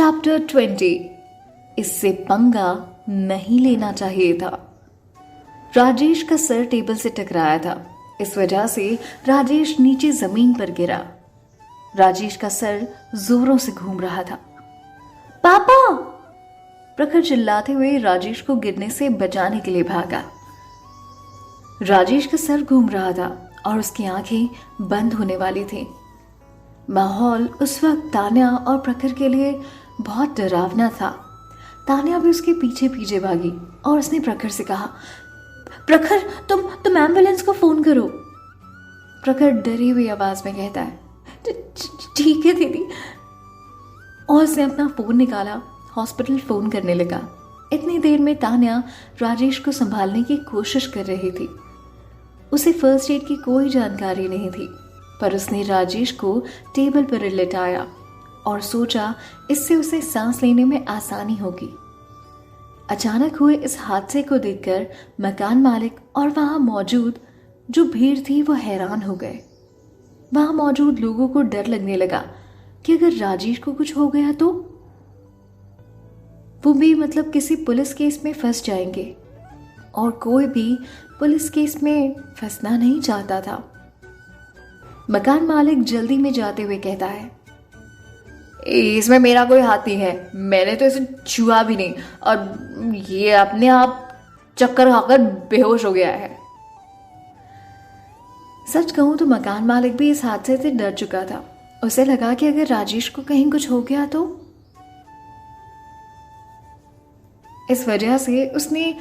Chapter 20। इससे पंगा नहीं लेना चाहिए था। राजेश का सर टेबल से टकराया था। इस वजह से राजेश नीचे जमीन पर गिरा। राजेश का सर जोरों से घूम रहा था। पापा! प्रखर चिल्लाते हुए राजेश को गिरने से बचाने के लिए भागा। राजेश का सर घूम रहा था और उसकी आंखें बंद होने वाली थी। माहौल उस वक्त तान्या और प्रखर के लिए बहुत डरावना था। तान्या भी उसके पीछे पीछे भागी और उसने प्रखर से कहा, प्रखर तुम एम्बुलेंस को फोन करो। प्रखर डरी हुई आवाज में कहता है, ठीक है दीदी। और उसने अपना फोन निकाला, हॉस्पिटल फोन करने लगा। इतनी देर में तान्या राजेश को संभालने की कोशिश कर रही थी। उसे फर्स्ट एड की कोई जानकारी नहीं थी, पर उसने राजेश को टेबल पर लिटाया और सोचा इससे उसे सांस लेने में आसानी होगी। अचानक हुए इस हादसे को देखकर मकान मालिक और वहां मौजूद जो भीड़ थी वो हैरान हो गए। वहां मौजूद लोगों को डर लगने लगा कि अगर राजेश को कुछ हो गया तो वो भी किसी पुलिस केस में फंस जाएंगे, और कोई भी पुलिस केस में फंसना नहीं चाहता था। मकान मालिक जल्दी में जाते हुए कहता है, इसमें मेरा कोई हाथ नहीं है, मैंने तो इसे छुआ भी नहीं और ये अपने आप चक्कर खाकर बेहोश हो गया है। सच कहूं तो मकान मालिक भी इस हादसे से डर चुका था। उसे लगा कि अगर राजेश को कहीं कुछ हो गया तो। इस वजह से उसने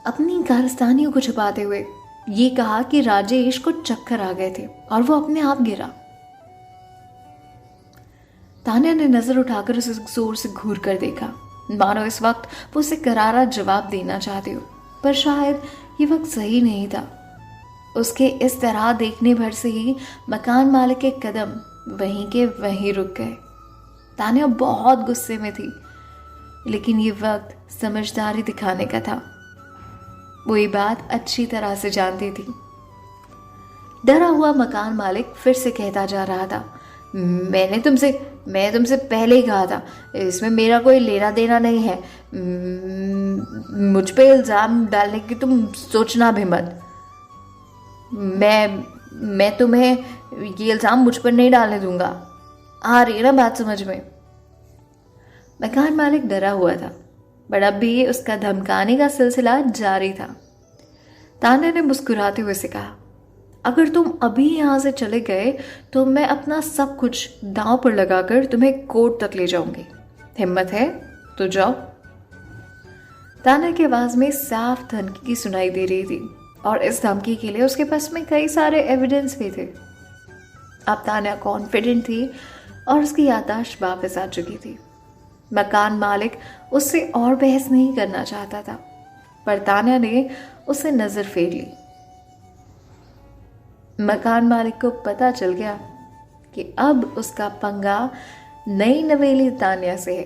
अपनी कारस्तानियों को छुपाते हुए ये कहा कि राजेश को चक्कर आ गए थे और वो अपने आप गिरा। तान्या ने नजर उठाकर उसे जोर से घूर कर देखा, मानो इस वक्त वो उसे करारा जवाब देना चाहती हो, पर शायद ये वक्त सही नहीं था। उसके इस तरह देखने भर से ही मकान मालिक के कदम वहीं के वहीं रुक गए। तान्या बहुत गुस्से में थी, लेकिन ये वक्त समझदारी दिखाने का था। वो ये बात अच्छी तरह से जानती थी। डरा हुआ मकान मालिक फिर से कहता जा रहा था, मैं तुमसे पहले ही कहा था, इसमें मेरा कोई लेना देना नहीं है। मुझ पे इल्जाम डालने की तुम सोचना भी मत। मैं तुम्हें ये इल्जाम मुझ पर नहीं डालने दूंगा। आ रही है ना बात समझ में? मकान मालिक डरा हुआ था, पर अब भी उसका धमकाने का सिलसिला जारी था। तान्या ने मुस्कुराते हुए से कहा, अगर तुम अभी यहां से चले गए तो मैं अपना सब कुछ दांव पर लगाकर तुम्हें कोर्ट तक ले जाऊंगी। हिम्मत है तो जाओ। तान्या की आवाज में साफ धमकी सुनाई दे रही थी, और इस धमकी के लिए उसके पास में कई सारे एविडेंस भी थे। अब तान्या कॉन्फिडेंट थी और उसकी याददाश्त वापस आ चुकी थी। मकान मालिक उससे और बहस नहीं करना चाहता था, पर तान्या ने उसे नजर फेर ली। मकान मालिक को पता चल गया कि अब उसका पंगा नई नवेली तान्या से है।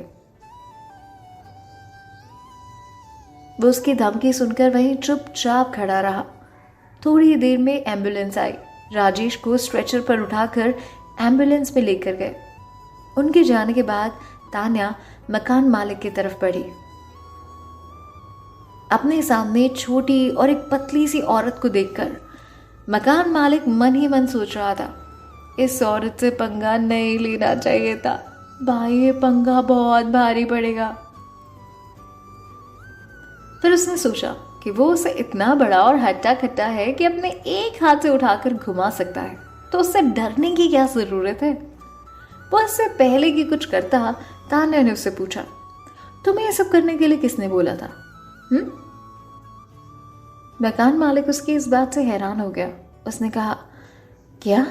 वो उसकी धमकी सुनकर वहीं चुपचाप खड़ा रहा। थोड़ी देर में एम्बुलेंस आई। राजेश को स्ट्रेचर पर उठाकर एम्बुलेंस में लेकर गए। उनके जाने के बाद तान्या मकान मालिक की तरफ बढ़ी। अपने सामने छोटी और एक पतली सी औरत को देखकर मकान मालिक मन ही मन सोच रहा था, इस औरत से पंगा नहीं लेना चाहिए था भाई, ये पंगा बहुत भारी पड़ेगा। फिर उसने सोचा कि वो उसे इतना बड़ा और हट्टा कट्टा है कि अपने एक हाथ से उठाकर घुमा सकता है, तो उससे डरने की क्या जरूरत है। वो इससे पहले कि कुछ करता, तान्या ने उससे पूछा, तुम्हें ये सब करने के लिए किसने बोला था? मकान मालिक उसकी इस बात से हैरान हो गया। उसने कहा, क्या?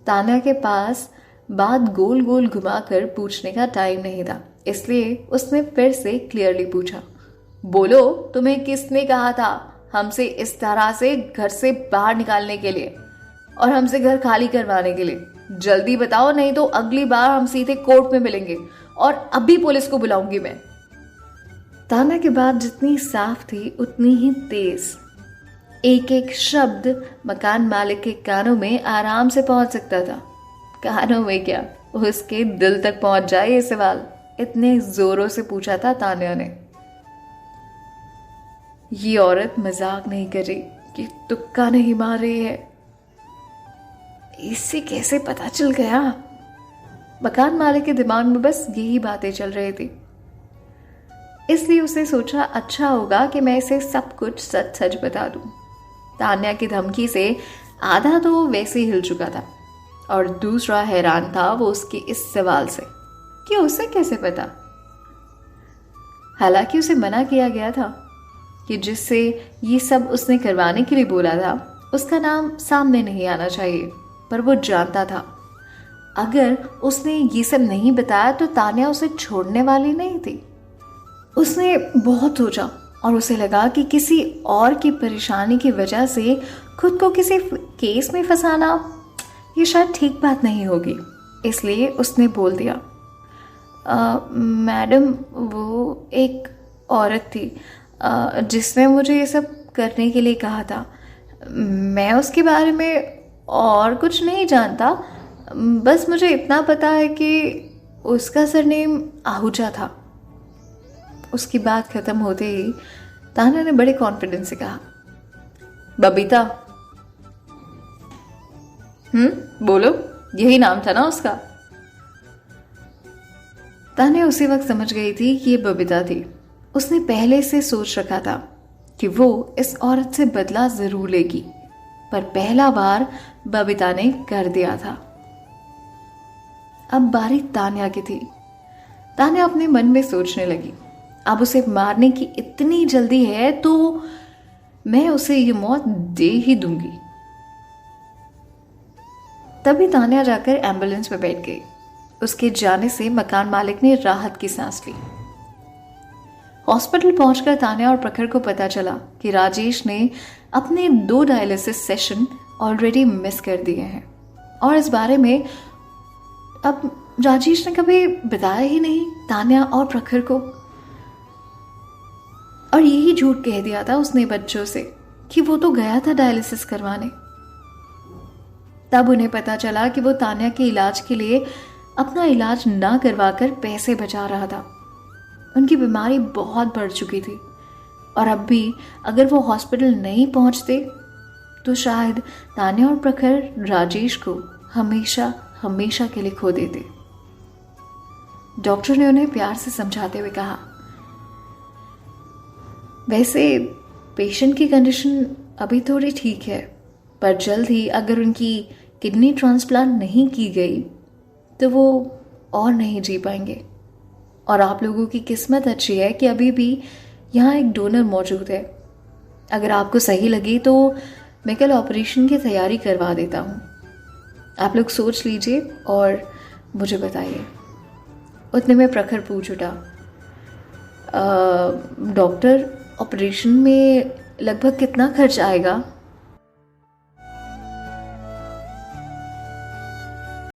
तान्या के पास बात गोल गोल घुमाकर पूछने का टाइम नहीं था, इसलिए उसने फिर से क्लियरली पूछा, बोलो, तुम्हें किसने कहा था हमसे इस तरह से घर से बाहर निकालने के लिए और हमसे घर खाली करवाने के लिए? जल्दी बताओ, नहीं तो अगली बार हम सीधे कोर्ट में मिलेंगे और अभी पुलिस को बुलाऊंगी मैं। तान्या की बात जितनी साफ थी उतनी ही तेज। एक एक शब्द मकान मालिक के कानों में आराम से पहुंच सकता था। कानों में क्या, उसके दिल तक पहुंच जाए ये सवाल, इतने जोरों से पूछा था तान्या ने। ये औरत मजाक नहीं कर रही कि तुक्का नहीं मार रही है। इससे कैसे पता चल गया? मकान मालिक के दिमाग में बस यही बातें चल रही थी, इसलिए उसने सोचा अच्छा होगा कि मैं इसे सब कुछ सच सच बता दूं। तान्या की धमकी से आधा तो वैसे ही हिल चुका था और दूसरा हैरान था वो उसके इस सवाल से कि उसे कैसे पता। हालांकि उसे मना किया गया था कि जिससे ये सब उसने करवाने के लिए बोला था उसका नाम सामने नहीं आना चाहिए, पर वो जानता था अगर उसने ये सब नहीं बताया तो तान्या उसे छोड़ने वाली नहीं थी। उसने बहुत सोचा और उसे लगा कि किसी और की परेशानी की वजह से खुद को किसी केस में फंसाना ये शायद ठीक बात नहीं होगी, इसलिए उसने बोल दिया, मैडम वो एक औरत थी जिसने मुझे ये सब करने के लिए कहा था। मैं उसके बारे में और कुछ नहीं जानता, बस मुझे इतना पता है कि उसका सरनेम आहूजा था। उसकी बात खत्म होते ही तान्या ने बड़े कॉन्फिडेंस से कहा, बबीता। बोलो, यही नाम था ना उसका? तान्या उसी वक्त समझ गई थी कि ये बबीता थी। उसने पहले से सोच रखा था कि वो इस औरत से बदला जरूर लेगी, पर पहला बार बबीता ने कर दिया था। अब बारी तान्या की थी। तान्या अपने मन में सोचने लगी, अब उसे मारने की इतनी जल्दी है तो मैं उसे ये मौत दे ही दूंगी। तभी तान्या जाकर एम्बुलेंस में बैठ गई। उसके जाने से मकान मालिक ने राहत की सांस ली। हॉस्पिटल पहुंचकर तान्या और प्रखर को पता चला कि राजेश ने अपने 2 डायलिसिस सेशन ऑलरेडी मिस कर दिए हैं और इस बारे में अब राजेश ने कभी बताया ही नहीं तान्या और प्रखर को। और यही झूठ कह दिया था उसने बच्चों से कि वो तो गया था डायलिसिस करवाने। तब उन्हें पता चला कि वो तान्या के इलाज के लिए अपना इलाज ना करवाकर पैसे बचा रहा था। उनकी बीमारी बहुत बढ़ चुकी थी और अब भी अगर वो हॉस्पिटल नहीं पहुंचते तो शायद तान्या और प्रखर राजेश को हमेशा हमेशा के लिए खो देते। डॉक्टर ने उन्हें प्यार से समझाते हुए कहा, वैसे पेशेंट की कंडीशन अभी थोड़ी ठीक है, पर जल्द ही अगर उनकी किडनी ट्रांसप्लांट नहीं की गई तो वो और नहीं जी पाएंगे। और आप लोगों की किस्मत अच्छी है कि अभी भी यहाँ एक डोनर मौजूद है। अगर आपको सही लगी तो मैं कल ऑपरेशन की तैयारी करवा देता हूँ। आप लोग सोच लीजिए और मुझे बताइए। उतने में प्रखर पूछ उठा, डॉक्टर ऑपरेशन में लगभग कितना खर्च आएगा?